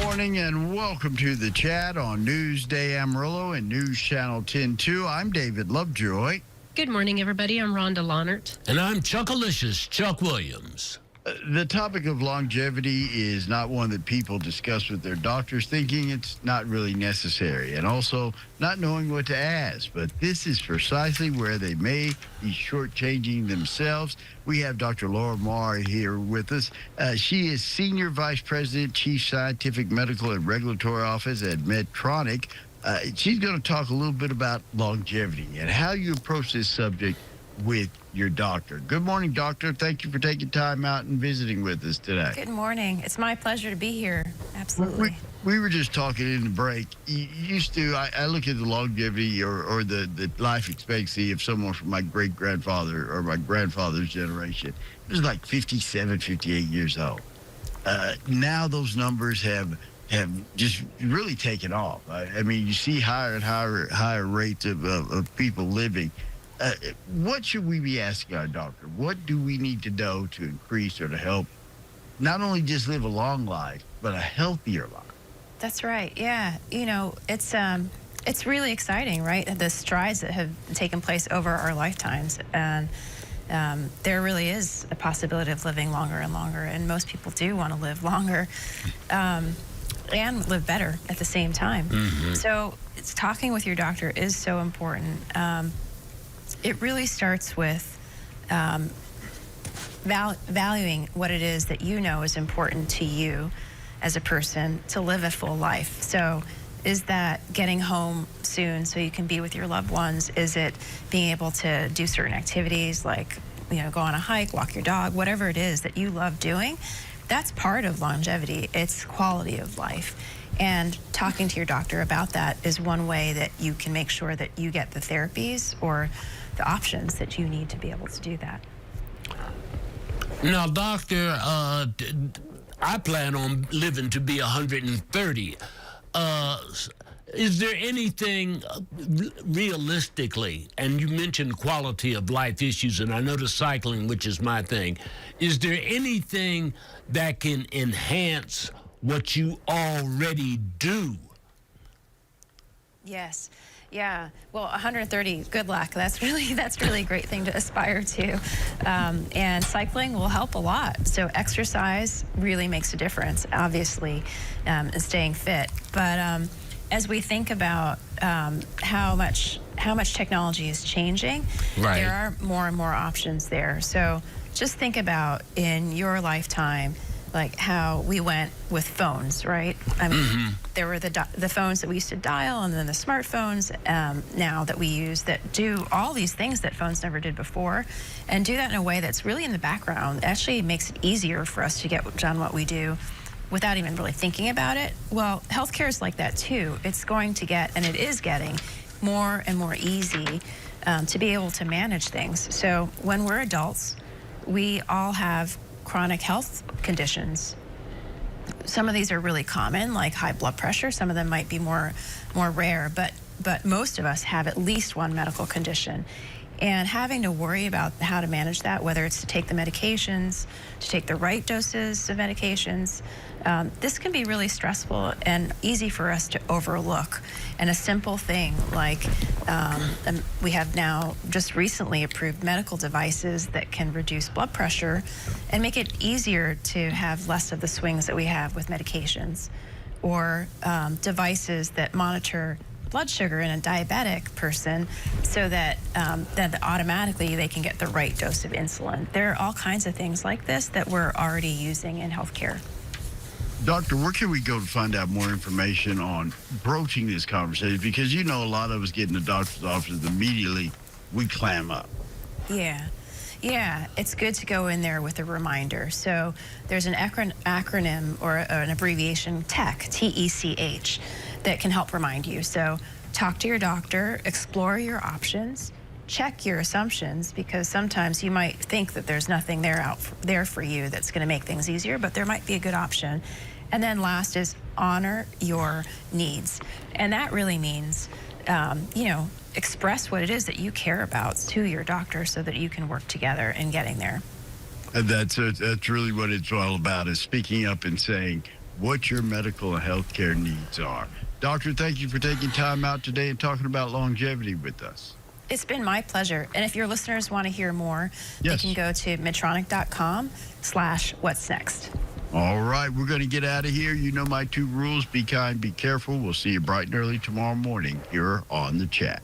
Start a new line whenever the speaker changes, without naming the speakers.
morning and welcome to the chat on Newsday Amarillo and News Channel 10-2. I'm David Lovejoy.
Good morning, everybody. I'm Rhonda Lahnert.
And I'm Chuckalicious Chuck Williams.
The topic of longevity is not one that people discuss with their doctors, thinking it's not really necessary, and also not knowing what to ask. But this is precisely where they may be shortchanging themselves. We have Dr. Laura Mauri here with us. She is Senior Vice President, Chief Scientific Medical and Regulatory Office at Medtronic. She's going to talk a little bit about longevity and how you approach this subject with your doctor. Good morning, doctor. Thank you for taking time out and visiting with us today.
Good morning. It's my pleasure to be here. Absolutely.
We were just talking in the break. You used to, I look at the longevity or the life expectancy of someone from my great-grandfather or my grandfather's generation. It was like 57, 58 years old. Now those numbers have just really taken off. I mean, you see higher and higher rates of people living. What should we be asking our doctor? What do we need to know to increase or to help not only just live a long life, but a healthier life?
That's right. Yeah. You know, it's really exciting, right? The strides that have taken place over our lifetimes. And there really is a possibility of living longer and longer. And most people do want to live longer and live better at the same time. Mm-hmm. So talking with your doctor is so important. It really starts with valuing what it is that you know is important to you as a person to live a full life. So is that getting home soon so you can be with your loved ones? Is it being able to do certain activities like, you know, go on a hike, walk your dog, whatever it is that you love doing? That's part of longevity. It's quality of life. And talking to your doctor about that is one way that you can make sure that you get the therapies or the options that you need to be able to do that.
Now, doctor, I plan on living to be 130. Is there anything realistically, and you mentioned quality of life issues, and I know the cycling, which is my thing, is there anything that can enhance what you already do?
Yes. Yeah. Well, 130, good luck. That's really a great thing to aspire to. And cycling will help a lot. So exercise really makes a difference, obviously, in staying fit. But as we think about how much technology is changing,
right,
there are more and more options there. So just think about in your lifetime, like how we went with phones, right? I mean, there were the phones that we used to dial, and then the smartphones now that we use that do all these things that phones never did before, and do that in a way that's really in the background. It actually makes it easier for us to get done what we do without even really thinking about it. Well, healthcare is like that too. It's going to get, and it is getting, more and more easy to be able to manage things. So when we're adults, we all have chronic health conditions. Some of these are really common, like high blood pressure. Some of them might be more rare, but most of us have at least one medical condition. And having to worry about how to manage that, whether it's to take the medications, to take the right doses of medications, this can be really stressful and easy for us to overlook. And a simple thing like we have now just recently approved medical devices that can reduce blood pressure and make it easier to have less of the swings that we have with medications, or devices that monitor blood sugar in a diabetic person so that that automatically they can get the right dose of insulin. There are all kinds of things like this that we're already using in healthcare.
Doctor, where can we go to find out more information on broaching this conversation? Because you know a lot of us get in the doctor's office immediately, we clam up.
Yeah, it's good to go in there with a reminder. So there's an acronym or an abbreviation, TECH, T-E-C-H, that can help remind you. So talk to your doctor, explore your options, check your assumptions, because sometimes you might think that there's nothing there for you that's going to make things easier, but there might be a good option. And then last is honor your needs. And that really means, express what it is that you care about to your doctor so that you can work together in getting there.
And that's really what it's all about, is speaking up and saying, what your medical and healthcare needs are. Doctor, thank you for taking time out today and talking about longevity with us.
It's been my pleasure. And if your listeners want to hear more,
Yes.
they can go to medtronic.com/what's next.
All right, we're going to get out of here. You know my 2 rules. Be kind, be careful. We'll see you bright and early tomorrow morning here on The Chat.